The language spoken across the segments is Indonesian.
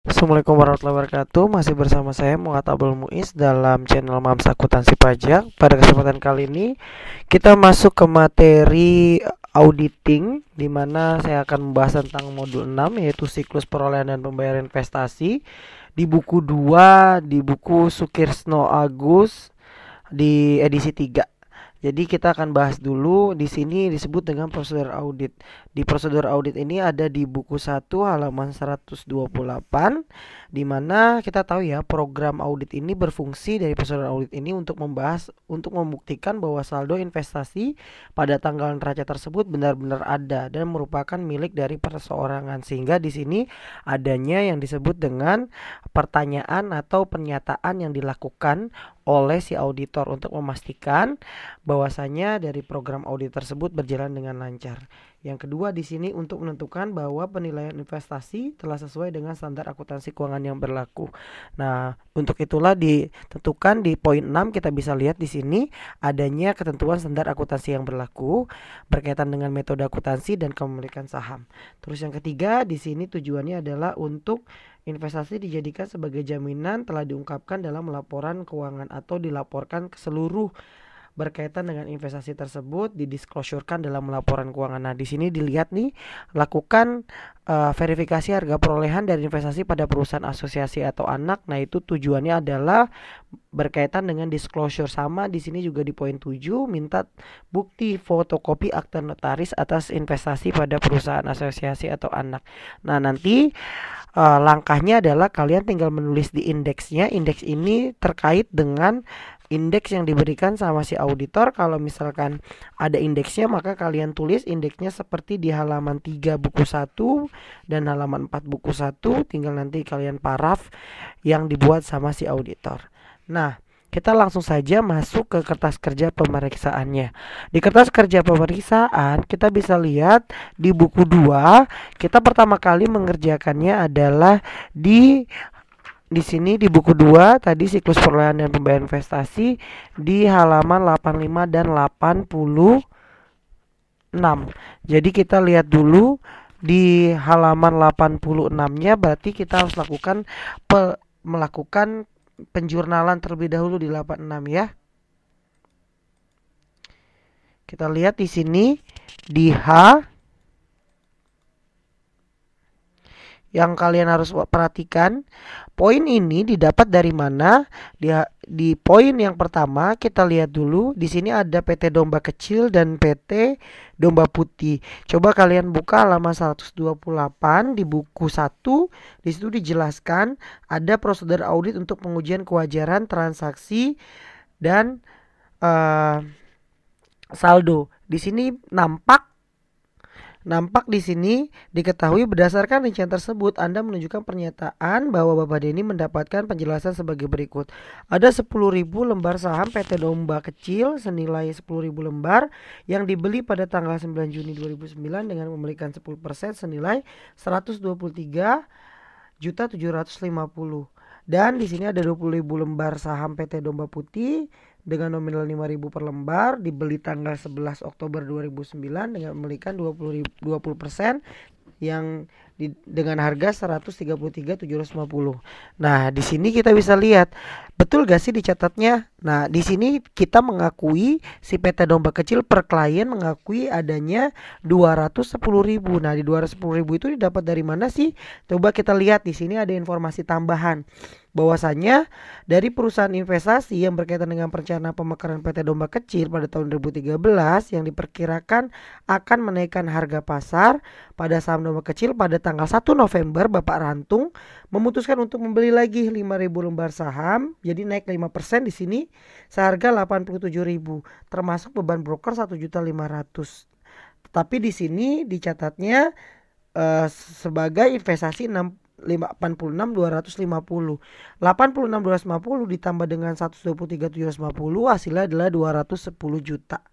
Assalamualaikum warahmatullahi wabarakatuh. Masih bersama saya Muhammad Abdul Muiz dalam channel Mams Akuntansi Pajak. Pada kesempatan kali ini kita masuk ke materi auditing, di mana saya akan membahas tentang modul 6, yaitu siklus perolehan dan pembayaran investasi di buku 2, di buku Sukirsno Agus di edisi 3. Jadi kita akan bahas dulu. Di sini disebut dengan prosedur audit. Di prosedur audit ini ada di buku 1 halaman 128, di mana kita tahu ya, program audit ini berfungsi dari prosedur audit ini untuk membuktikan bahwa saldo investasi pada tanggal neraca tersebut benar-benar ada dan merupakan milik dari perseorangan, sehingga di sini adanya yang disebut dengan pertanyaan atau pernyataan yang dilakukan oleh si auditor untuk memastikan bahwasanya dari program audit tersebut berjalan dengan lancar. Yang kedua di sini untuk menentukan bahwa penilaian investasi telah sesuai dengan standar akuntansi keuangan yang berlaku. Nah, untuk itulah ditentukan di poin 6, kita bisa lihat di sini adanya ketentuan standar akuntansi yang berlaku berkaitan dengan metode akuntansi dan kepemilikan saham. Terus yang ketiga di sini tujuannya adalah untuk investasi dijadikan sebagai jaminan telah diungkapkan dalam laporan keuangan atau dilaporkan ke seluruh berkaitan dengan investasi tersebut didisclosurekan dalam laporan keuangan. Nah, di sini dilihat nih, lakukan verifikasi harga perolehan dari investasi pada perusahaan asosiasi atau anak. Nah, itu tujuannya adalah berkaitan dengan disclosure. Sama di sini juga di poin 7, minta bukti fotokopi akta notaris atas investasi pada perusahaan asosiasi atau anak. Nah, nanti langkahnya adalah kalian tinggal menulis di indeksnya. Indeks ini terkait dengan indeks yang diberikan sama si auditor. Kalau misalkan ada indeksnya, maka kalian tulis indeksnya seperti di halaman 3 buku 1 dan halaman 4 buku 1. Tinggal nanti kalian paraf yang dibuat sama si auditor. Nah, kita langsung saja masuk ke kertas kerja pemeriksaannya. Di kertas kerja pemeriksaan kita bisa lihat di buku 2, kita pertama kali mengerjakannya adalah di sini di buku 2 tadi siklus perolehan dan pembayaran investasi di halaman 85 dan 86. Jadi kita lihat dulu di halaman 86-nya, berarti kita harus melakukan penjurnalan terlebih dahulu di 86 ya. Kita lihat di sini di H, yang kalian harus perhatikan, poin ini didapat dari mana? Di poin yang pertama kita lihat dulu, di sini ada PT Domba Kecil dan PT Domba Putih. Coba kalian buka halaman 128 di buku 1. Di situ dijelaskan ada prosedur audit untuk pengujian kewajaran transaksi dan saldo. Di sini nampak di sini diketahui berdasarkan rincian tersebut Anda menunjukkan pernyataan bahwa Bapak Denny mendapatkan penjelasan sebagai berikut. Ada 10.000 lembar saham PT Domba Kecil senilai 10.000 lembar yang dibeli pada tanggal 9 Juni 2009 dengan memberikan 10% senilai 123.750. Dan di sini ada 20.000 lembar saham PT Domba Putih dengan nominal 5.000 per lembar, dibeli tanggal 11 Oktober 2009 dengan memberikan 20% yang dengan harga 133.750. Nah, di sini kita bisa lihat betul gak sih dicatatnya? Nah, di sini kita mengakui si PT Domba Kecil per klien mengakui adanya 210.000. Nah, di 210.000 itu didapat dari mana sih? Coba kita lihat di sini ada informasi tambahan bahwasanya dari perusahaan investasi yang berkaitan dengan perencanaan pemekaran PT Domba Kecil pada tahun 2013 yang diperkirakan akan menaikkan harga pasar pada saham Domba Kecil pada tanggal 1 November, Bapak Rantung memutuskan untuk membeli lagi 5.000 lembar saham, jadi naik 5% di sini seharga 87.000, termasuk beban broker 1.500.000. Tapi di sini dicatatnya sebagai investasi 86.250. 86.250 ditambah dengan 123.750 hasilnya adalah 210 juta.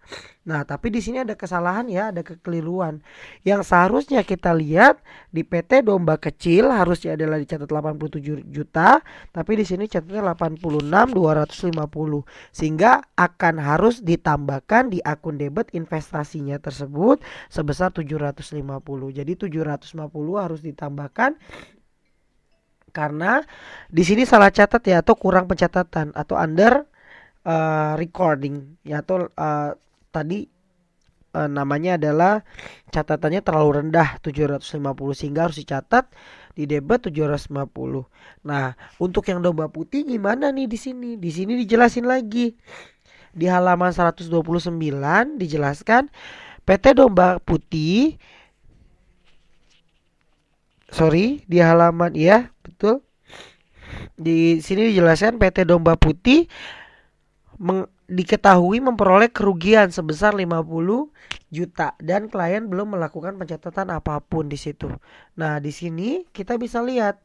Nah, tapi di sini ada kesalahan ya, ada kekeliruan. Yang seharusnya kita lihat di PT Domba Kecil harusnya adalah dicatat 87 juta, tapi di sini catatnya 86.250. Sehingga akan harus ditambahkan di akun debit investasinya tersebut sebesar 750. Jadi 750 harus ditambahkan Karena di sini salah catat ya, atau kurang pencatatan, atau under recording ya, atau tadi namanya adalah catatannya terlalu rendah 750, sehingga harus dicatat di debit 750. Nah, untuk yang domba putih gimana nih di sini? Di sini dijelasin lagi. Di halaman 129 dijelaskan PT Domba Putih, di halaman, ya betul. Di sini dijelaskan PT Domba Putih diketahui memperoleh kerugian sebesar 50 juta dan klien belum melakukan pencatatan apapun di situ. Nah, di sini kita bisa lihat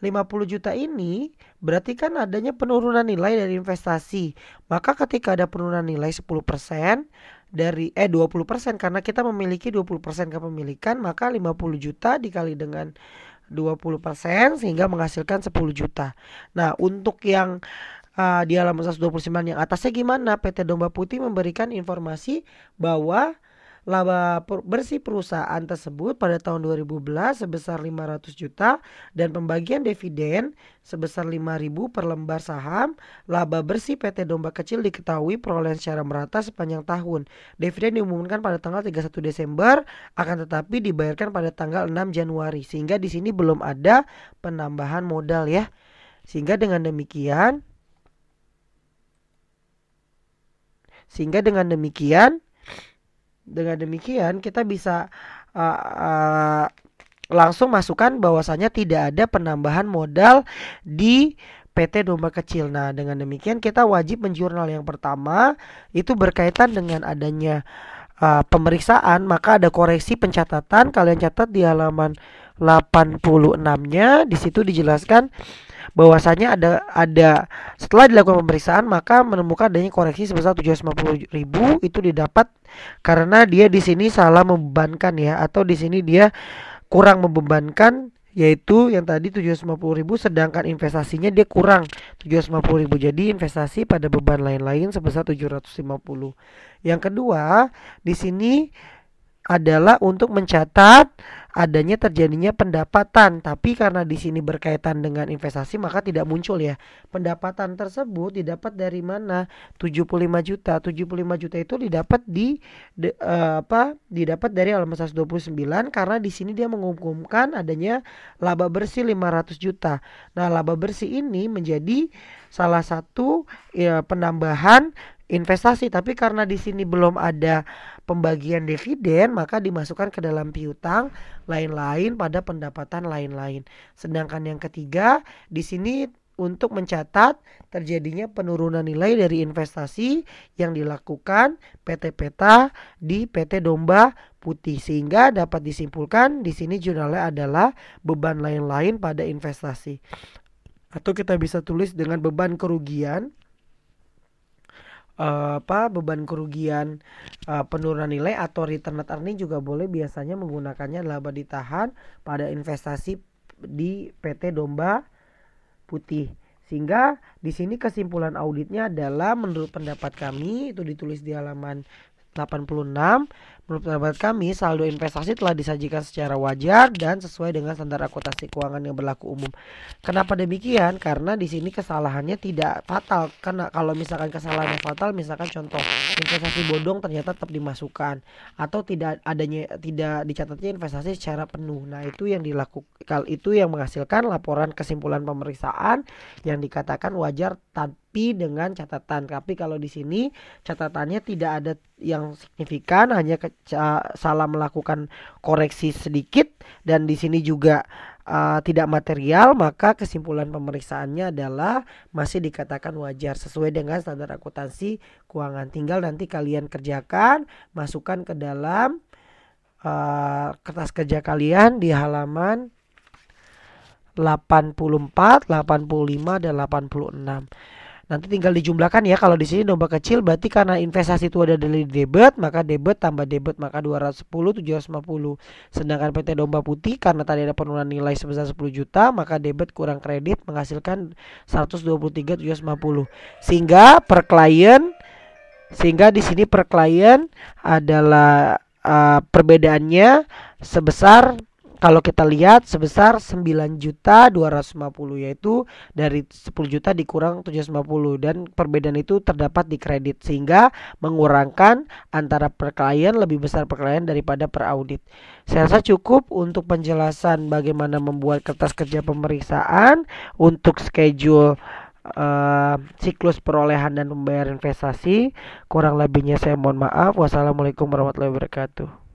50 juta ini berarti kan adanya penurunan nilai dari investasi. Maka ketika ada penurunan nilai 10% dari 20%, karena kita memiliki 20% kepemilikan, maka 50 juta dikali dengan 20% sehingga menghasilkan 10 juta. Nah, untuk yang di halaman 129 yang atasnya gimana? PT Domba Putih memberikan informasi bahwa laba bersih perusahaan tersebut pada tahun 2011 sebesar 500 juta dan pembagian dividen sebesar 5.000 per lembar saham. Laba bersih PT Domba Kecil diketahui perolehan secara merata sepanjang tahun. Dividen diumumkan pada tanggal 31 Desember akan tetapi dibayarkan pada tanggal 6 Januari, sehingga di sini belum ada penambahan modal ya. Sehingga dengan demikian kita bisa langsung masukkan bahwasanya tidak ada penambahan modal di PT Domba Kecil. Nah, dengan demikian kita wajib menjurnal yang pertama itu berkaitan dengan adanya pemeriksaan, maka ada koreksi pencatatan. Kalian catat di halaman 86-nya, di situ dijelaskan bahwasanya ada setelah dilakukan pemeriksaan maka menemukan adanya koreksi sebesar 750.000. Itu didapat karena dia di sini salah membebankan ya, atau di sini dia kurang membebankan, yaitu yang tadi 750.000 sedangkan investasinya dia kurang 750.000. Jadi investasi pada beban lain-lain sebesar 750. Yang kedua, di sini adalah untuk mencatat adanya terjadinya pendapatan, tapi karena di sini berkaitan dengan investasi maka tidak muncul ya. Pendapatan tersebut didapat dari mana? 75 juta. 75 juta itu didapat didapat dari halaman 129 karena di sini dia mengumumkan adanya laba bersih 500 juta. Nah, laba bersih ini menjadi salah satu ya, penambahan investasi, tapi karena di sini belum ada pembagian dividen maka dimasukkan ke dalam piutang lain-lain pada pendapatan lain-lain. Sedangkan yang ketiga di sini untuk mencatat terjadinya penurunan nilai dari investasi yang dilakukan PT Peta di PT Domba Putih, sehingga dapat disimpulkan di sini jurnalnya adalah beban lain-lain pada investasi. Atau kita bisa tulis dengan beban kerugian penurunan nilai, atau return net earning juga boleh. Biasanya menggunakannya laba ditahan pada investasi di PT Domba Putih. Sehingga di sini kesimpulan auditnya adalah menurut pendapat kami, itu ditulis di halaman 86. Menurut pendapat kami, saldo investasi telah disajikan secara wajar dan sesuai dengan standar akuntansi keuangan yang berlaku umum. Kenapa demikian? Karena di sini kesalahannya tidak fatal. Karena kalau misalkan kesalahannya fatal, misalkan contoh investasi bodong ternyata tetap dimasukkan, atau tidak dicatatnya investasi secara penuh. Nah, itu yang dilakukan, itu yang menghasilkan laporan kesimpulan pemeriksaan yang dikatakan wajar tapi dengan catatan. Tapi kalau di sini catatannya tidak ada yang signifikan, hanya salah melakukan koreksi sedikit, dan di sini juga tidak material, maka kesimpulan pemeriksaannya adalah masih dikatakan wajar sesuai dengan standar akuntansi keuangan. Tinggal nanti kalian kerjakan, masukkan ke dalam kertas kerja kalian di halaman 84, 85 dan 86. Nanti tinggal dijumlahkan ya. Kalau di sini domba kecil berarti karena investasi itu ada dari debit, maka debit tambah debit maka 210 750. Sedangkan PT Domba Putih karena tadi ada penurunan nilai sebesar 10 juta, maka debit kurang kredit menghasilkan 123 750. Sehingga di sini per klien adalah perbedaannya sebesar kalau kita lihat sebesar 9.250.000, yaitu dari 10 juta dikurang 750, dan perbedaan itu terdapat di kredit sehingga mengurangkan antara per klien, lebih besar per klien daripada per audit. Saya rasa cukup untuk penjelasan bagaimana membuat kertas kerja pemeriksaan untuk schedule siklus perolehan dan pembayaran investasi. Kurang lebihnya saya mohon maaf. Wassalamualaikum warahmatullahi wabarakatuh.